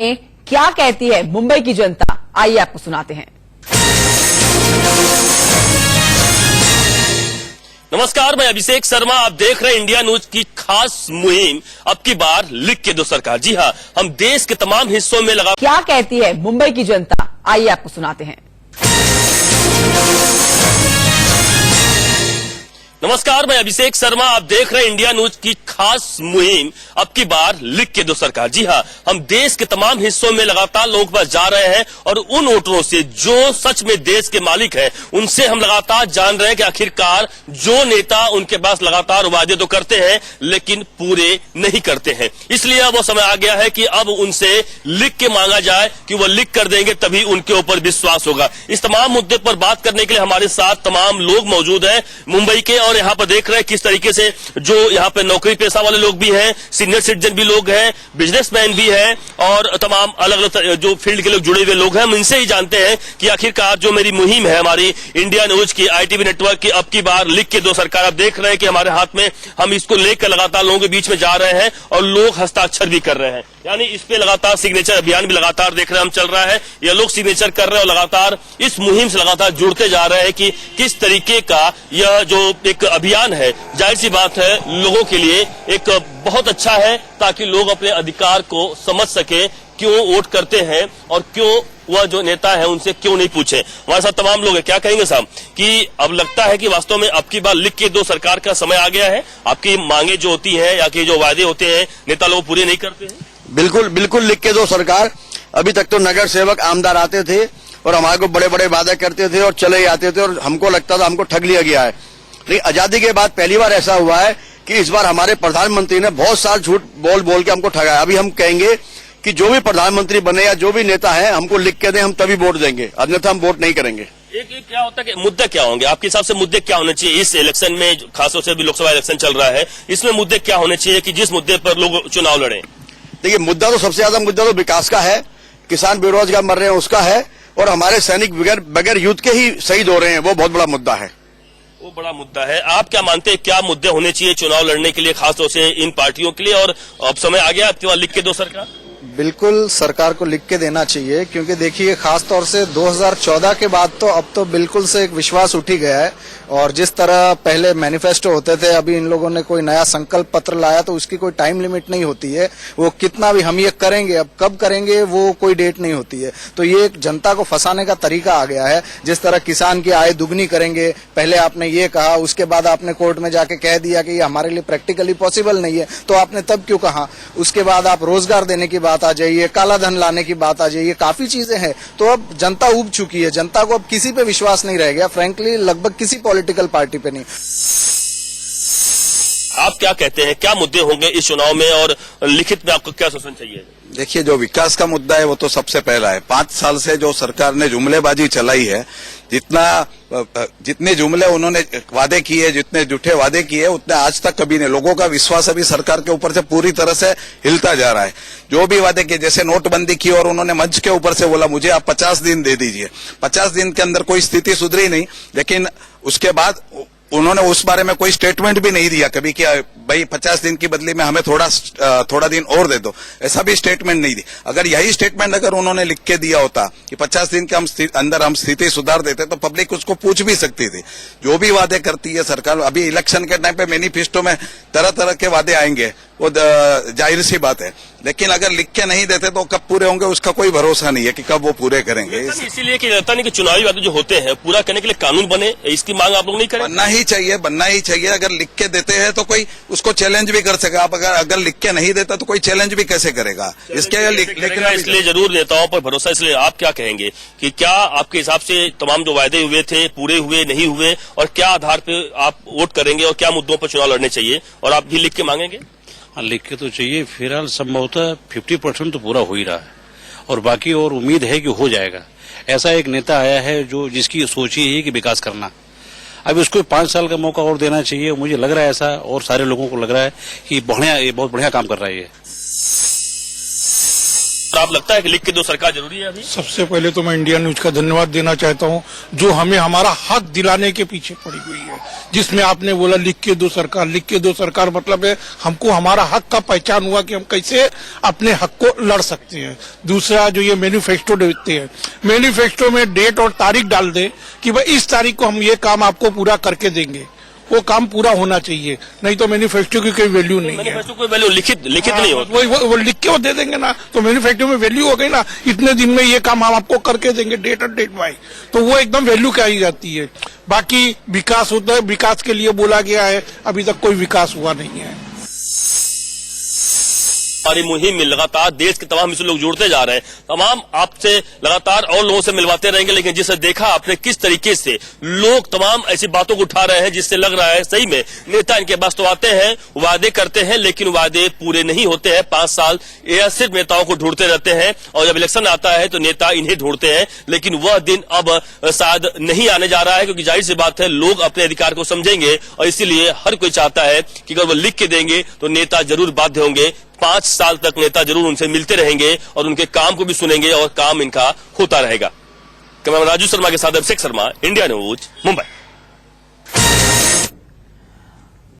क्या कहती है मुंबई की जनता, आइए आपको सुनाते हैं। नमस्कार, मैं अभिषेक शर्मा। आप देख रहे हैं इंडिया न्यूज की खास मुहिम अब की बार लिख के दो सरकार। जी हां, हम देश के तमाम हिस्सों में लगा। क्या कहती है मुंबई की जनता, आइए आपको सुनाते हैं। नमस्कार, मैं अभिषेक शर्मा। आप देख रहे हैं इंडिया न्यूज की खास मुहिम अब की बार लिख के दो सरकार। जी हां, हम देश के तमाम हिस्सों में लगातार लोगों के पास जा रहे हैं और उन वोटरों से जो सच में देश के मालिक हैं, उनसे हम लगातार जान रहे हैं कि आखिरकार जो नेता उनके पास लगातार वादे तो करते हैं लेकिन पूरे नहीं करते हैं। इसलिए अब वो समय आ गया है कि अब उनसे लिख के मांगा जाए कि वो लिख कर देंगे, तभी उनके ऊपर विश्वास होगा। इस तमाम मुद्दे पर बात करने के लिए हमारे साथ तमाम लोग मौजूद हैं मुंबई के, और यहाँ पर देख रहे हैं किस तरीके से जो यहाँ पे नौकरी पेशा वाले लोग भी हैं, सीनियर सिटीजन भी लोग हैं, बिजनेसमैन भी हैं और तमाम अलग अलग जो फील्ड के लोग जुड़े हुए लोग हैं। हम इनसे ही जानते हैं कि आखिरकार जो मेरी मुहिम है हमारी इंडिया न्यूज की, ITV नेटवर्क की, अब की बार लिख के दो सरकार। आप देख रहे हैं कि हमारे हाथ में हम इसको लेकर लगातार लोगों के बीच में जा रहे हैं और लोग हस्ताक्षर भी कर रहे हैं, यानी इस पे लगातार सिग्नेचर अभियान भी लगातार देख रहे हैं हम चल रहा है। ये लोग सिग्नेचर कर रहे हैं और लगातार इस मुहिम से लगातार जुड़ते जा रहे हैं कि किस तरीके का यह जो एक अभियान है, जाहिर सी बात है लोगों के लिए एक बहुत अच्छा है, ताकि लोग अपने अधिकार को समझ सके, क्यों वोट करते हैं और क्यों वह जो नेता है उनसे क्यों नहीं पूछे। हमारे साथ तमाम लोग हैं। क्या कहेंगे साहब कि अब लगता है कि वास्तव में अब की बार लिख के दो सरकार का समय आ गया है? आपकी मांगे जो होती है या कि जो वादे होते हैं नेता लोग पूरे नहीं करते हैं? बिल्कुल बिल्कुल लिख के दो सरकार। अभी तक तो नगर सेवक आमदार आते थे और हमारे को बड़े बड़े वादे करते थे और चले जाते थे और हमको लगता था हमको ठग लिया गया है। लेकिन आजादी के बाद पहली बार ऐसा हुआ है कि इस बार हमारे प्रधानमंत्री ने बहुत साल झूठ बोल बोल के हमको ठगाया। अभी हम कहेंगे कि जो भी प्रधानमंत्री बने या जो भी नेता है हमको लिख के दें, हम तभी वोट देंगे, अन्यथा हम वोट नहीं करेंगे। एक क्या होता है कि मुद्दे क्या होंगे आपके हिसाब से? मुद्दे क्या होने चाहिए इस इलेक्शन में, खासतौर से अभी लोकसभा इलेक्शन चल रहा है, इसमें मुद्दे क्या होने चाहिए कि जिस मुद्दे पर लोग चुनाव लड़े? देखिए, मुद्दा तो सबसे ज्यादा मुद्दा तो विकास का है, किसान बेरोजगार मर रहे हैं उसका है, और हमारे सैनिक बगैर युद्ध के ही शहीद हो रहे हैं, वो बहुत बड़ा मुद्दा है। वो बड़ा मुद्दा है। आप क्या मानते हैं, क्या मुद्दे होने चाहिए चुनाव लड़ने के लिए, खासतौर से इन पार्टियों के लिए? और अब समय आ गया आपके लिख के दो सरकार? बिल्कुल सरकार को लिख के देना चाहिए, क्योंकि देखिए खास तौर से 2014 के बाद तो अब तो बिल्कुल से एक विश्वास उठ ही गया है। और जिस तरह पहले मैनिफेस्टो होते थे, अभी इन लोगों ने कोई नया संकल्प पत्र लाया तो उसकी कोई टाइम लिमिट नहीं होती है। वो कितना भी हम ये करेंगे, अब कब करेंगे वो कोई डेट नहीं होती है। तो ये एक जनता को फंसाने का तरीका आ गया है। जिस तरह किसान की आय दुगनी करेंगे, पहले आपने ये कहा, उसके बाद आपने कोर्ट में जाके कह दिया कि ये हमारे लिए प्रैक्टिकली पॉसिबल नहीं है, तो आपने तब क्यों कहा? उसके बाद आप रोजगार देने की बात आ जाइए, काला धन लाने की बात आ जाइए, काफी चीजें हैं। तो अब जनता उब चुकी है, जनता को अब किसी पे विश्वास नहीं रह गया, फ्रैंकली लगभग किसी पॉलिटिकल पार्टी पे नहीं। आप क्या कहते हैं, क्या मुद्दे होंगे इस चुनाव में और लिखित में आपको क्या सूचना चाहिए? देखिए, जो विकास का मुद्दा है वो तो सबसे पहला है। 5 साल से जो सरकार ने जुमलेबाजी चलाई है, जितने जुमले उन्होंने वादे किए, जितने झूठे वादे किए, उतने आज तक कभी नहीं। लोगों का विश्वास अभी सरकार के ऊपर से पूरी तरह से हिलता जा रहा है। जो भी वादे किए, जैसे नोटबंदी की और उन्होंने मंच के ऊपर से बोला मुझे आप 50 दिन दे दीजिए, 50 दिन के अंदर कोई स्थिति सुधरी नहीं। लेकिन उसके बाद उन्होंने उस बारे में कोई स्टेटमेंट भी नहीं दिया कभी कि भाई 50 दिन की बदली में हमें थोड़ा दिन और दे दो, ऐसा भी स्टेटमेंट नहीं दी। अगर यही स्टेटमेंट अगर उन्होंने लिख के दिया होता कि 50 दिन के अंदर हम स्थिति सुधार देते, तो पब्लिक उसको पूछ भी सकती थी। जो भी वादे करती है सरकार, अभी इलेक्शन के टाइम पे मैनिफेस्टो में तरह तरह के वादे आएंगे, वो जाहिर सी बात है। लेकिन अगर लिख के नहीं देते तो कब पूरे होंगे उसका कोई भरोसा नहीं है कि कब वो पूरे करेंगे। इसीलिए कि लगता नहीं कि चुनावी वादे जो होते हैं पूरा करने के लिए कानून बने, इसकी मांग आप लोग नहीं करें? बनना ही चाहिए। अगर लिख के देते हैं तो कोई उसको चैलेंज भी कर सकेगा। आप अगर लिख के नहीं देता तो कोई चैलेंज भी कैसे करेगा? इसलिए जरूर नेताओं पर भरोसा। इसलिए आप क्या कहेंगे कि क्या आपके हिसाब से तमाम जो वायदे हुए थे पूरे हुए, नहीं हुए, और क्या आधार पे आप वोट करेंगे और क्या मुद्दों पर चुनाव लड़ने चाहिए, और आप भी लिख के मांगेंगे? लिख के तो चाहिए। फिलहाल संभवतः 50% तो पूरा हो ही रहा है और बाकी और उम्मीद है कि हो जाएगा। ऐसा एक नेता आया है जो जिसकी सोच ही है कि विकास करना। अब उसको 5 साल का मौका और देना चाहिए। मुझे लग रहा है ऐसा, और सारे लोगों को लग रहा है कि ये बहुत बढ़िया काम कर रहा है ये। तो आप लगता है कि लिख के दो सरकार जरूरी है अभी? सबसे पहले तो मैं इंडिया न्यूज का धन्यवाद देना चाहता हूं, जो हमें हमारा हक दिलाने के पीछे पड़ी हुई है। जिसमें आपने बोला लिख के दो सरकार, लिख के दो सरकार मतलब है हमको हमारा हक का पहचान हुआ कि हम कैसे अपने हक को लड़ सकते हैं। दूसरा जो ये मैनिफेस्टो देते हैं, मैनिफेस्टो में डेट और तारीख डाल दे कि भाई इस तारीख को हम ये काम आपको पूरा करके देंगे, वो काम पूरा होना चाहिए, नहीं तो मैनिफेस्टो की कोई वैल्यू नहीं है। मैनिफेस्टो कोई वैल्यू लिखित नहीं होती। वो लिख के वो दे देंगे ना, तो मैनिफेस्टो में वैल्यू हो गई ना, इतने दिन में ये काम हम आपको करके देंगे डेट और डेट बाय, तो वो एकदम वैल्यू कही जाती है। बाकी विकास होता है, विकास के लिए बोला गया है, अभी तक कोई विकास हुआ नहीं है। हमारी मुहिम में लगातार देश के तमाम हिस्से लोग जुड़ते जा रहे हैं। तमाम आपसे लगातार और लोगों से मिलवाते रहेंगे, लेकिन जिसे देखा आपने किस तरीके से लोग तमाम ऐसी बातों को उठा रहे हैं जिससे लग रहा है सही में नेता इनके पास तो आते हैं, वादे करते हैं, लेकिन वादे पूरे नहीं होते हैं। 5 साल यह सिर्फ नेताओं को ढूंढते रहते हैं और जब इलेक्शन आता है तो नेता इन्हें ढूंढते हैं, लेकिन वह दिन अब शायद नहीं आने जा रहा है, क्योंकि जाहिर सी बात है लोग अपने अधिकार को समझेंगे और इसीलिए हर कोई चाहता है कि अगर वो लिख के देंगे तो नेता जरूर बाध्य होंगे। 5 साल तक नेता जरूर उनसे मिलते रहेंगे और उनके काम को भी सुनेंगे और काम इनका होता रहेगा। कैमरामैन राजू शर्मा के साथ अभिषेक शर्मा, इंडिया न्यूज, मुंबई।